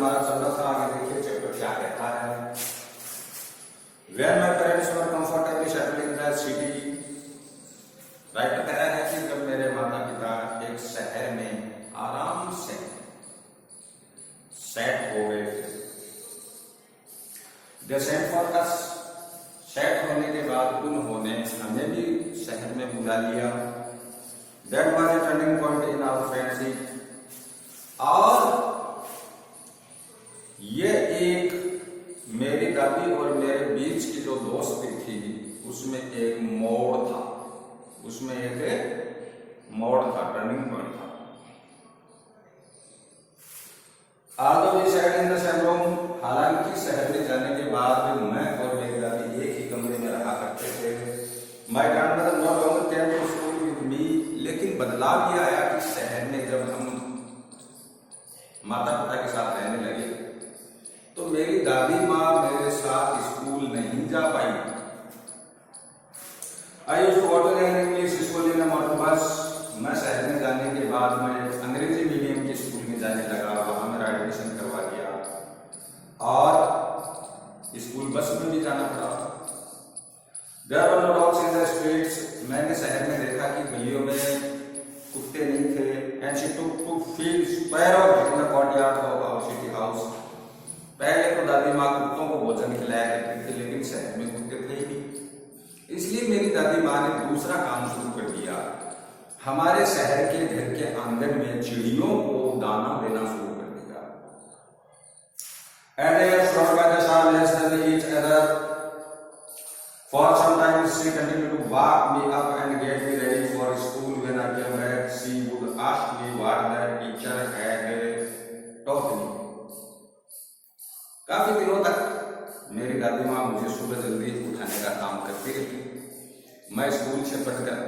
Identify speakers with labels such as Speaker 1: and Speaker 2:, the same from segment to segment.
Speaker 1: हमारा चल रहा था। आगे देखिए चैप्टर क्या कहता है। When my parents were comfortably settled in the city, writer कह रहा है कि जब मेरे माता पिता एक शहर में आराम से सेट हो गए थे, they sent for us, set होने के बाद उन्होंने हमें भी शहर में बुला लिया। That was a turning point in our friendship, और ये एक मेरी दादी और मेरे बीच की जो दोस्ती थी उसमें एक मोड़ था, उसमें एक मोड़ था, टर्निंग पॉइंट था। Although we sat in the same room, हालांकि शहर में जाने के बाद मैं और मेरी दादी एक ही कमरे में रहा करते थे। My grandmother no longer came to school with me, लेकिन बदलाव ये आया कि शहर में जब हम माता पिता के साथ रहने लगे तो मेरी दादी माँ मेरे साथ स्कूल नहीं जा पाई। I used to go to an English school in a motor bus, मैं शहर में जाने के बाद मैं अंग्रेजी मीडियम के स्कूल में जाने लगा, वहां मेरा एडमिशन करवा दिया और स्कूल बस में भी जाना पड़ा। There were no dogs in the streets, मैंने शहर में देखा कि गलियों में कुत्ते नहीं थे। And she took to feed sparrows in the courtyard of our city house, पहले तो दादी माँ कुत्तों को भोजन खिलाया करती थी, लेकिन शहर में कुत्ते थे ही नहीं, इसलिए मेरी दादी माँ ने दूसरा काम शुरू कर दिया, हमारे शहर के घर के आंगन में चिड़ियों को दाना देना शुरू कर दिया। And they were surrounded by the sharp less than each other. For some time she continued to walk me up and get me ready for school. When I came back, she would ask me what the teacher had taught me. काफी दिनों तक मेरी दादी माँ मुझे सुबह जल्दी उठाने का काम करती रही। मैं स्कूल से पढ़कर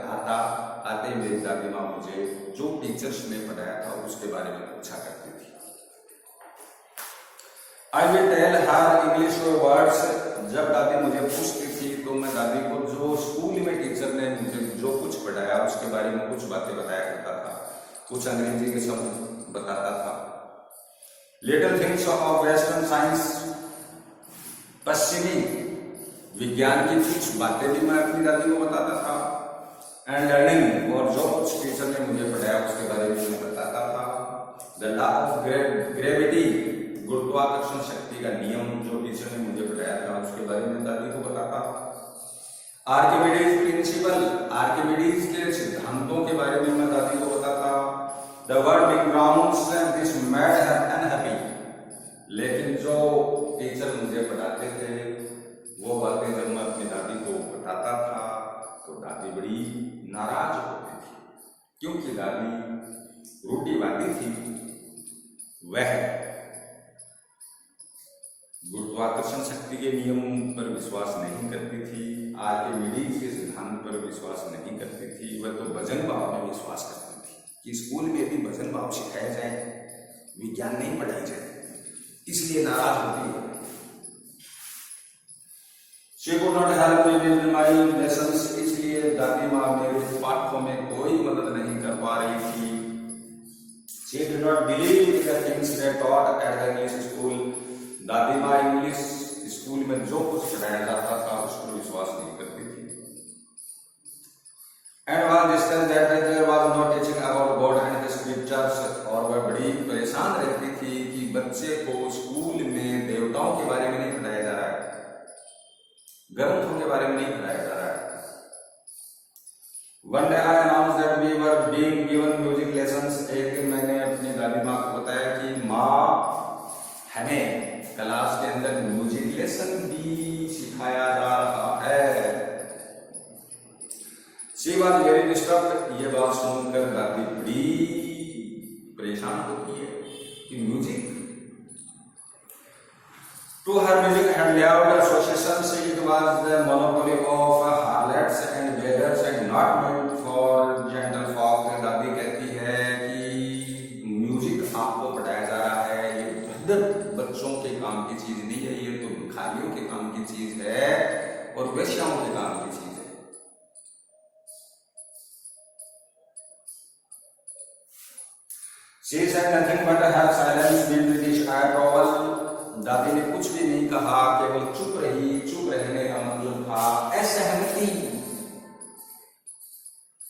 Speaker 1: आते मेरी दादी माँ मुझे जो टीचर्स ने पढ़ाया था उसके बारे में पूछा करती थी। I will tell her English words, जब दादी मुझे पूछती थी तो मैं दादी को जो स्कूल में टीचर ने मुझे जो कुछ पढ़ाया उसके बारे में कुछ बातें बताया करता था, कुछ अंग्रेजी के शब्द बताता था। Little things of Western science, पश्चिमी विज्ञान की कुछ बातें भी मैं अपनी दादी को बताता था। एंड लर्निंग, और जो कुछ टीचर ने मुझे पढ़ाया उसके बारे में मैं बताता था। द लॉ ऑफ ग्रेविटी, गुरुत्वाकर्षण शक्ति का नियम जो टीचर ने मुझे पढ़ाया था उसके बारे में दादी को बताता था। आर्किमिडीज प्रिंसिपल, आर्किमिडीज के सिद्धांतों के बारे में मैं दादी को बताता। The word big grounds this made her unhappy, लेकिन जो टीचर मुझे पढ़ाते थे वो बातें जब मैं अपनी दादी को बताता था तो दादी बड़ी नाराज होती थी, क्योंकि दादी रूढ़िवादी थी। वह गुरुत्वाकर्षण शक्ति के नियम पर विश्वास नहीं करती थी, आर्किमिडीज के सिद्धांत पर विश्वास नहीं करती थी। वह तो वजन भाव में विश्वास करती थी कि स्कूल में भी वजन भाव सिखाया जाए, विज्ञान नहीं पढ़ाई जाए, इसलिए नाराज होती है। She could not help me with my lessons, इसलिए दादी माँ मेरे पाठों में कोई मदद नहीं कर पा रही थी। She did not believe in the things they taught at the English school, दादी माँ इंग्लिश स्कूल में जो कुछ पढ़ाया जाता था उस पर विश्वास नहीं करती थी। And one distance that there was no teaching about God and the scriptures, और वह बड़ी परेशान रहती थी कि बच्चे को स्कूल में देवताओं के बारे में नहीं पढ़ाया जा रहा है, ग्रंथों के बारे में नहीं पढ़ाया जा रहा है। One day I announced that we were being given music lessons, एक दिन मैंने अपनी दादी माँ को बताया कि माँ हमें क्लास के अंदर म्यूजिक लेसन भी सिखाया जा रहा है। She was very disturbed, ये बात सुनकर दादी बड़ी परेशान होती है कि music. To her music had loved associations, it was the monopoly of harlots and beggars and not meant for gentle folk। दादी कहती है कि म्यूजिक आपको पढ़ाया जा रहा है, ये भद्र बच्चों के काम की चीज नहीं है, ये तो भिखारियों के काम की चीज है और वेश्याओं के काम की चीज है। She said nothing but her silence being British at all. दादी ने कुछ भी नहीं कहा, केवल चुप रही। चुप रहने का मतलब था असहमति।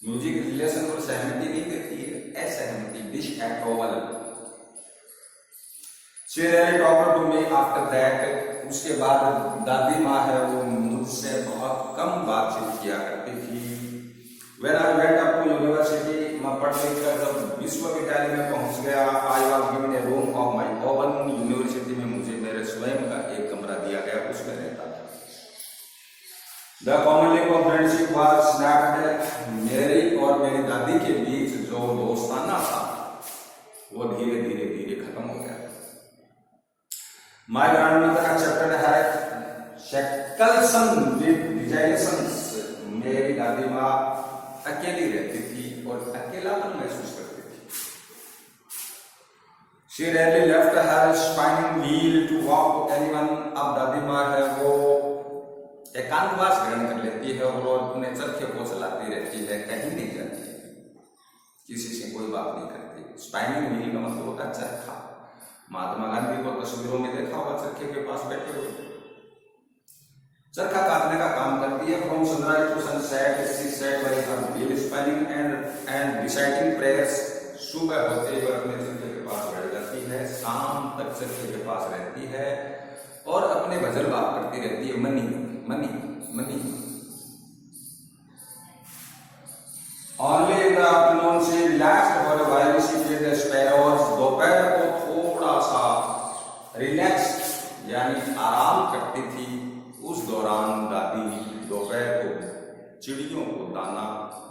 Speaker 1: म्यूजिक रिलेशन को सहमति नहीं देती है, असहमति। Dish at all. She really talked to me after that. उसके बाद दादी माँ है वो मुझसे बहुत कम बातचीत किया करती थी। When I went up to university, मैं पढ़ लिख कर जब विश्वविद्यालय में पहुंच गया, I was given a room of my own. University में मुझे मेरे स्वयं का एक कमरा दिया गया, उसमें रहता था। The common link of friendship was snapped. मेरी और मेरी दादी के बीच जो दोस्ताना था वो धीरे धीरे धीरे खत्म हो गया। My grandmother accepted her shackles with resignations. मेरी दादी माँ अकेली रहती थी और अकेलापन महसूस करती थी। She rarely left her spinning wheel to walk to anyone. अब दादी माँ है वो एकांतवास ग्रहण कर लेती है और अपने चरखे को चलाती रहती है, कहीं नहीं जाती, किसी से कोई बात नहीं करती। स्पाइनिंग व्हील का मतलब होता है चरखा। महात्मा गांधी को तस्वीरों में देखा होगा चरखे के पास बैठे हुए। चरखा काटने का काम करती है। From sunrise to sunset, she sat by her wheel spinning and reciting prayers. सुबह होते ही वह अपने चरखे के पास बैठ जाती है, शाम तक चरखे के पास रहती है और अपने भजन बात करती रहती है। Money money money. Only in the afternoon she relaxed for a while. She fed the sparrows. दोपहर को थोड़ा सा रिलैक्स यानी आराम करती थी। उस दौरान दादी दोपहर को चिड़ियों को दाना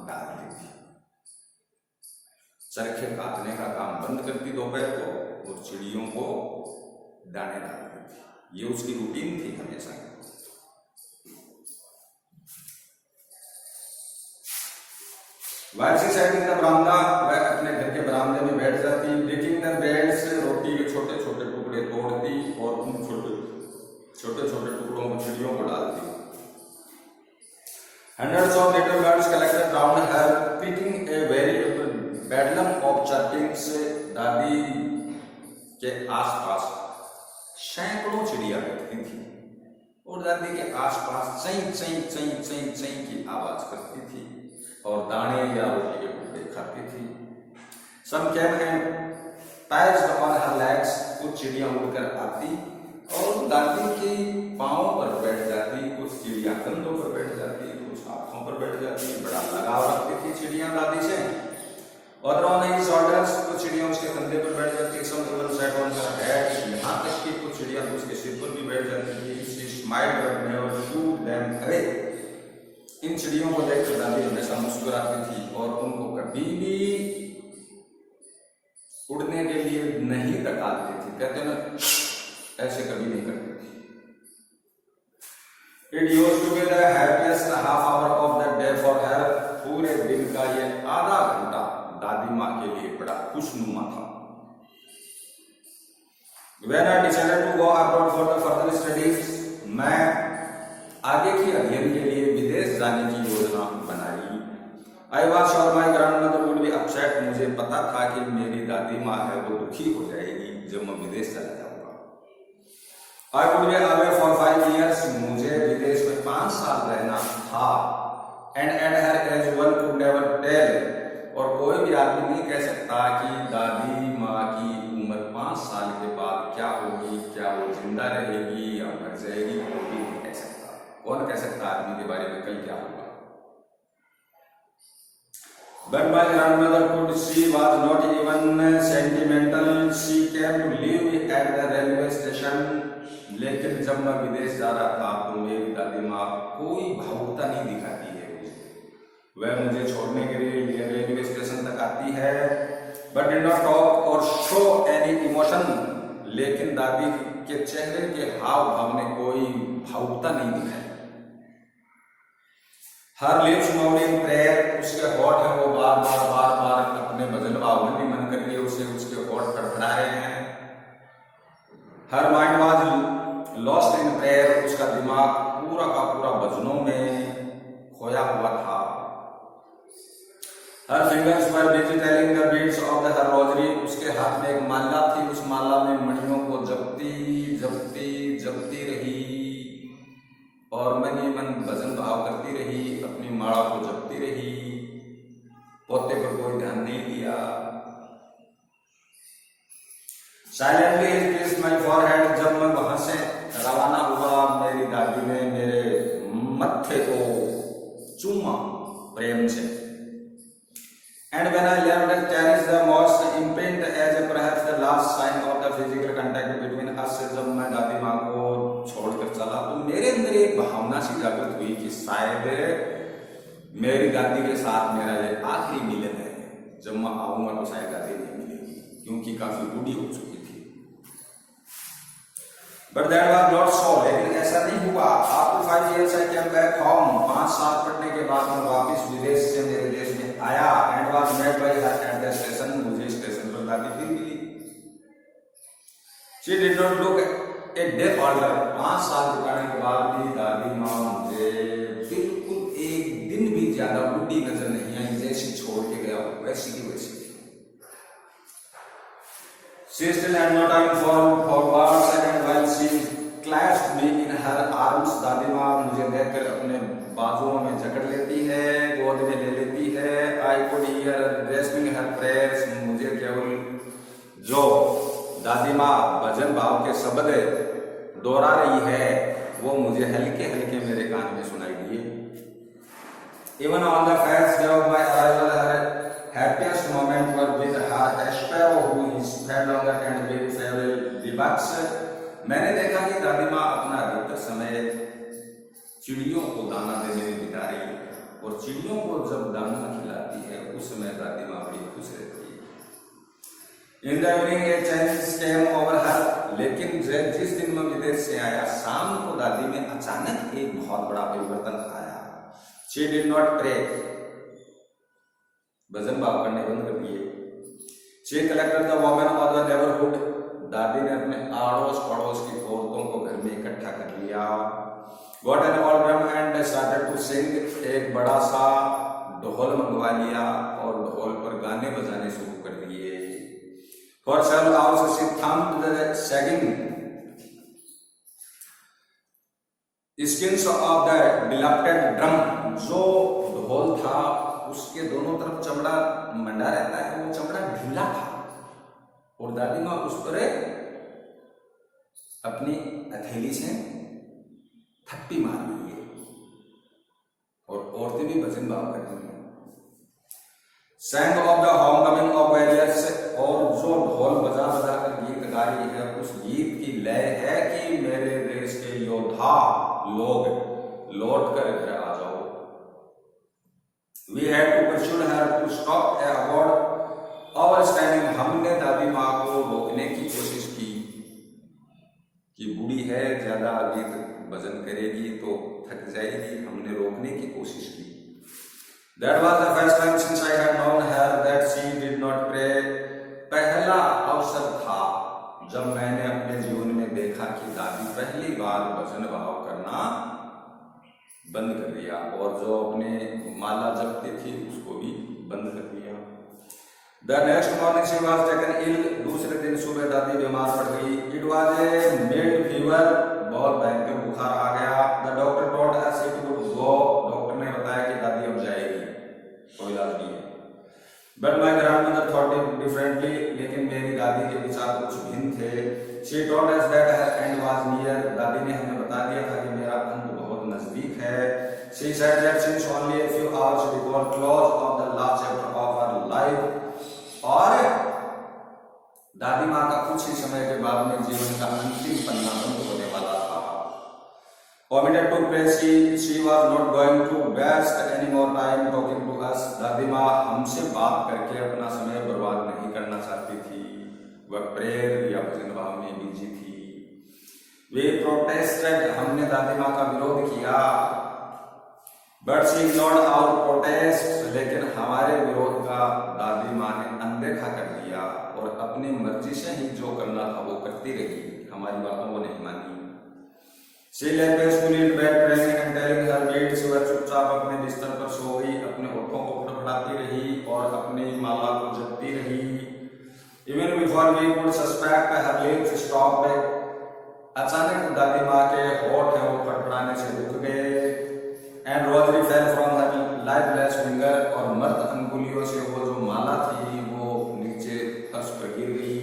Speaker 1: डालती थी। चरखे काटने का काम बंद करती दोपहर को और चिड़ियों को दाने डालती थी। ये उसकी रूटीन थी हमेशा। While she sat in the veranda, वह अपने घर के बरामदे में बैठ जाती, breaking the breads, रोटी के छोटे छोटे टुकड़े तोड़ती और उन छोटे छोटे टुकड़ों को चिड़ियों को डालती। Hundreds of little birds collected round her, picking a veritable bedlam of chirpings. दादी के आसपास सैकड़ों चिड़िया बैठती थी और दादी के आसपास चई चई चई चई चई की आवाज करती थी और दाने या रोटी के टुकड़े खाती थी। Some came and perched on her legs. कुछ चिड़िया उड़कर आती और दादी के पांव पर बैठ जाती, कुछ चिड़िया कंधों पर बैठ जाती, कुछ हाथों पर बैठ जाती। बड़ा लगाव रखती थी चिड़िया दादी से। और on his shoulders, कुछ चिड़िया उसके कंधे पर बैठ जाती। Some even sat on her head. यहाँ तक कि कुछ चिड़िया उसके सिर पर भी बैठ जाती थी। She smiled but never shooed them away. इन चिड़ियों को देखकर दादी हमेशा मुस्कुराती थी और उनको कभी भी उड़ने के लिए नहीं टकालती थी। कहते ना, ऐसे कभी नहीं करती थी। It used to be the happiest half hour of the day for her. पूरे दिन का ये आधा घंटा दादी माँ के लिए बड़ा खुशनुमा था। When I decided to go abroad for the further studies, मैं आगे के अध्ययन के लिए विदेश जाने की योजना बनाई। I was sure my grandmother would be upset. मुझे पता था कि मेरी दादी माँ है वो दुखी हो जाएगी जब मैं विदेश चला जाऊंगा। I would be away for 5 years. मुझे विदेश में 5 साल रहना था। And at her age one could never tell. और कोई भी आदमी नहीं कह सकता कि दादी माँ की उम्र 5 साल के बाद क्या होगी, क्या वो जिंदा रहेगी या मर जाएगी, कोई भी नहीं कह सकता। कौन कह सकता आदमी के बारे में कल क्या होगा। But my grandmother could, she was not even sentimental. She came to live at the railway station. लेकिन जब मैं विदेश जा रहा था तो मेरी दादी माँ कोई भावुकता नहीं दिखाती है। वह मुझे छोड़ने के लिए रेलवे स्टेशन तक आती है, but did not talk or show any emotion. लेकिन दादी के चेहरे के हाव भाव ने कोई भावुकता नहीं दिखाई। हर लिप्स मूव्ड इन प्रेयर. उसके होठ है वो बार बार अपने भजन भाव में भी मन कर रही है, उसे उसके होठ फड़फड़ा रहे हैं। Her mind was lost in prayer. उसका दिमाग पूरा का पूरा भजनों में खोया हुआ था। Her fingers were busy telling the beads of her rosary. उसके हाथ में एक माला थी, उस माला में मणियों को जपती जपती जपती रही और मन ही मन भजन भाव करती रही, अपनी माला को जपती रही, पोते पर कोई ध्यान नहीं दिया। Silently he kissed my forehead. जब मैं वहां से रवाना हुआ, मेरी दादी ने मेरे मत्थे को चूमा प्रेम से। And when I left, it carries the most imprint as perhaps the last sign of the physical contact between us. जब मैं दादी माँ को छोड़कर चला तो मेरे अंदर एक भावना सी जागृत हुई कि शायद मेरी दादी के साथ मेरा ये आखिरी मिलन है। जब मैं आऊंगा तो शायद दादी नहीं मिलेगी, क्योंकि काफी बूढ़ी हो चुकी थी। But that was not so. लेकिन ऐसा नहीं हुआ। After 5 years I came back home. 5 साल पढ़ने के बाद मैं वापस विदेश से मेरे देश में आया and was met by her at the station. मुझे स्टेशन पर दादी फिर मिली। She did not look a day older. 5 साल बिताने के बाद भी दादी माँ मुझे बिल्कुल एक दिन भी ज्यादा बूढ़ी नजर नहीं आई। जैसी छोड़ के गया वैसी की वैसी। She still had no time for words, and while she clasped me in her arms, दादी माँ मुझे देखकर अपने बाजुओं में जकड़ लेती है, गोद में ले लेती है। I could hear rasping her prayers. मुझे केवल जो दादी माँ भजन भाव के शब्द दोहरा रही है, वो मुझे हल्के हल्के मेरे कान में सुनाई दिए। Even on the first day of my arrival, her happiest moment were with her sparrow who is fed longer and with several rebucks. मैंने देखा कि दादी माँ अपना अधिकतर समय चिड़ियों को दाना देने में बिता रही है, और चिड़ियों को जब दाना खिलाती है उस समय दादी माँ बड़ी खुश रहती है। In the evening a change came over her. लेकिन जिस दिन मैं विदेश से आया, शाम को दादी में अचानक एक बहुत बड़ा परिवर्तन आया। She did not pray. भजन भाव करने बंद कर दिए। She collected the women of the neighborhood. दादी ने अपने आड़ोस पड़ोस की औरतों को घर में इकट्ठा कर लिया। Got an old drum and started to sing. एक बड़ा सा ढोल मंगवा लिया और ढोल पर गाने बजाने शुरू कर दिए। For several hours she thumped the sagging skins of the beloved drum. जो ढोल था उसके दोनों तरफ चमड़ा मंडा रहता है, वो चमड़ा ढीला था, और दादी माँ उस पर अपनी हथेली से थप्पी मार रही है, और औरतें भी भजन भाव कर रही हैं। Sang of the homecoming of warriors. और जो ढोल बजा बजा कर गीत गा रही है, उस गीत की लय है कि मेरे देश के योद्धा लोग लौट कर घर आ जाओ। We had to pursue her to stop avoid overstanding. हमने दादी माँ को रोकने की कोशिश की कि बूढ़ी है, ज्यादा गीत भजन करेगी तो थक जाएगी। हमने रोकने की कोशिश की। That was the first time since I had known her that she did not pray. पहला अवसर था जब मैंने अपने जीवन में देखा कि दादी पहली बार भजन भाव करना बंद कर दिया, और जो अपने माला जपती थी उसको भी बंद कर दिया। The next morning she was taken ill. दूसरे दिन सुबह दादी बीमार पड़ गई। It was a mild fever. बहुत भयंकर बुखार आ गया। The doctor told us it would go. Doctor ने बताया कि दादी अब जाएगी, कोई इलाज नहीं है। But my grandmother thought it differently. लेकिन मेरी दादी के विचार कुछ भिन्न थे। She told us that her end was near. दादी ने हमें बता दिया था कि मेरा अंत बहुत नजदीक है। She said that since only a few hours before close of the last chapter of her life. और दादी माँ का कुछ ही समय के बाद में जीवन का अंतिम पन्ना बंद होने वाला था। Omitted to pray, she was not going to waste any more time talking to us. दादी माँ हमसे बात करके अपना समय बर्बाद नहीं करना चाहती थी, वह प्रेयर या भजन भाव में बिजी थी। We protested. हमने दादी माँ का विरोध किया। But she ignored our protests. लेकिन हमारे विरोध का दादी माँ ने अनदेखा कर दिया और अपनी मर्जी से ही जो करना था वो करती रही, हमारी बातों को नहीं मानी। She lay peacefully in bed praying and telling her beads. वह चुपचाप अपने बिस्तर पर सो गई, अपने होठों को फड़फड़ाती रही और अपनी माला को जपती रही। Even before we could suspect her lips stopped. अचानक दादी माँ के होठ है वो फड़फड़ाने से रुक गए। And rosary fell from her lifeless finger, और मर्द अंगुलियों से वो जो माला थी वो नीचे फर्श पर गिर गई।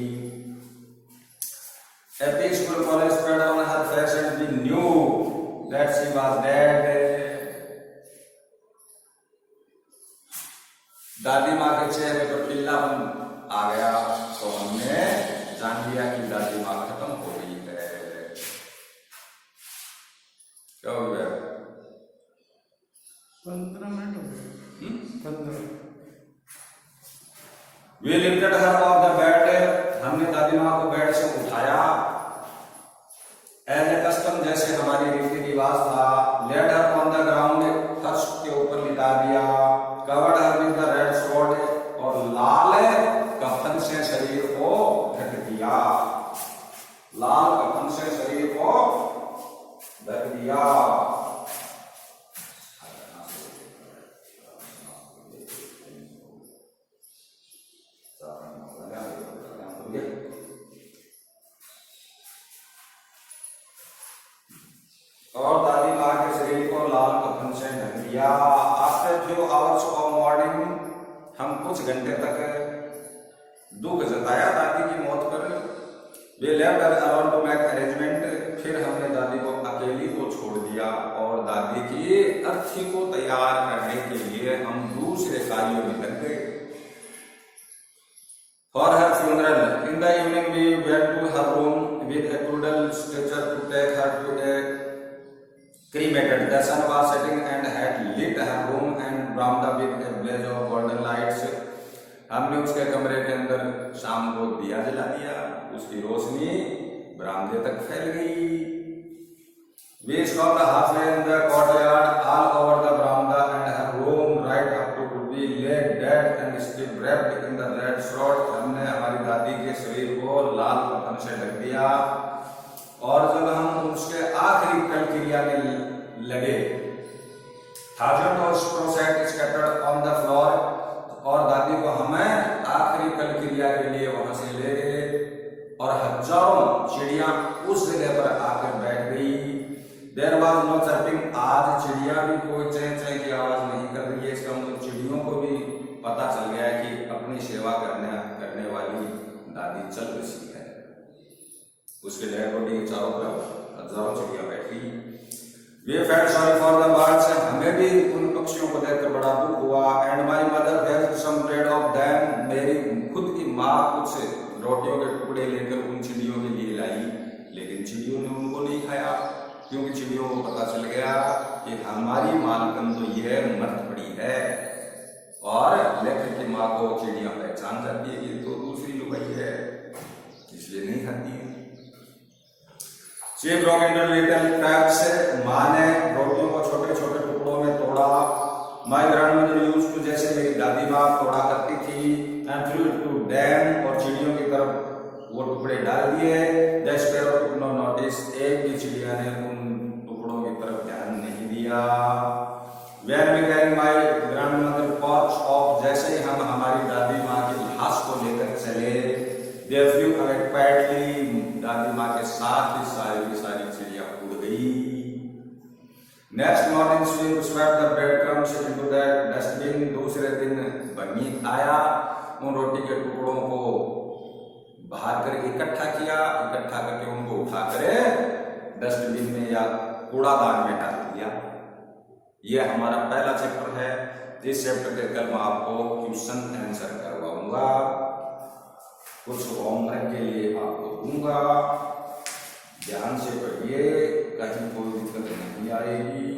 Speaker 1: A peaceful color spread on her face and we knew that she was dead. दादी माँ के चेहरे पर पीलापन आ गया तो हमने जान लिया कि दादी माँ खत्म हो गई है। क्या हो गया?
Speaker 2: 15 मिनट हो गए। 15।
Speaker 1: We lifted her off the bed. हमने दादी माँ को बेड से उठाया। As a custom, जैसे हमारी रीति रिवाज था, laid her on the ground, फर्श के ऊपर लिटा दिया। Covered her with the red sword, और लाल कफन से शरीर को ढक दिया। लाल कफन से शरीर को ढक दिया। और दादी माँ के शरीर को लाल कफन से ढक दिया। After few hours of morning, हम कुछ घंटे तक दुख जताया दादी की मौत पर। We left her alone to make arrangement. फिर हमने दादी को अकेली को छोड़ दिया और दादी की अर्थी को तैयार करने के लिए हम दूसरे कार्यों में लग गए। For her funeral, in the evening we went to her room with a poodle stretcher to take her to a cremated. The sun was setting and had lit her room and veranda with a blaze of golden lights. हमने उसके कमरे के अंदर शाम को दिया जला दिया, उसकी रोशनी बरामदे तक फैल गई। We stopped halfway in the courtyard, all over the veranda and her room, right up to be laid dead and still wrapped in the red shroud. हमने हमारी दादी के शरीर को लाल कफन से ढक दिया और जब हम उसके आखिरी कल क्रिया में लगे, thousands of straws scattered on the floor, और दादी को हमें आखिरी कल क्रिया के लिए वहां से ले गए और हजारों चिड़िया उस जगह पर आकर बैठ गई। There was no chirping. आज चिड़िया भी कोई चें चें की आवाज नहीं कर रही है। इसका मतलब चिड़ियों को भी पता चल गया है कि अपनी सेवा करने वाली दादी चल बसी है। उसके डेड बॉडी के चारों तरफ हजारों चिड़िया बैठी। We felt sorry for the birds. हमें भी उन पक्षियों को देखकर बड़ा दुख हुआ। And my mother felt some bread of them. मेरी खुद की माँ कुछ रोटियों के टुकड़े लेकर उन चिड़ियों के लिए लाई, लेकिन चिड़ियों ने उनको नहीं खाया क्योंकि चिड़ियों को पता चल गया कि हमारी मालकन तो यह मर पड़ी है। और लेखक की माँ को चिड़िया पहचान जाती है कि तो दूसरी लुगाई है, इसलिए नहीं खाती है। माँ ने रोटियों को छोटे छोटे टुकड़ों में तोड़ा। माई ग्रैंडमदर यूज्ड टू, जैसे मेरी दादी माँ तोड़ा करती थी, and threw it to them, और चिड़ियों की तरफ वो टुकड़े डाल दिए। The sparrow took no notice, एक भी चिड़िया ने उन टुकड़ों की तरफ ध्यान नहीं दिया। When we carried my grandmother corpse off, जैसे ही हम हमारी दादी माँ की लाश को लेकर चले, they flew away quietly, दादी माँ के साथ ही सारी की सारी चिड़िया उड़ गई। Next morning we swept the breadcrumbs into the dustbin. दूसरे दिन बन्नी आया, उन रोटी के टुकड़ों को बाहर कर इकट्ठा किया, इकट्ठा करके उनको उठा कर डस्टबिन में या कूड़ादान में डाल दिया। ये हमारा पहला चैप्टर है। इस चैप्टर के कल मैं आपको क्वेश्चन आंसर करवाऊंगा, कुछ होमवर्क के लिए आपको दूंगा। ध्यान से पढ़िए, कहीं कोई दिक्कत नहीं आएगी।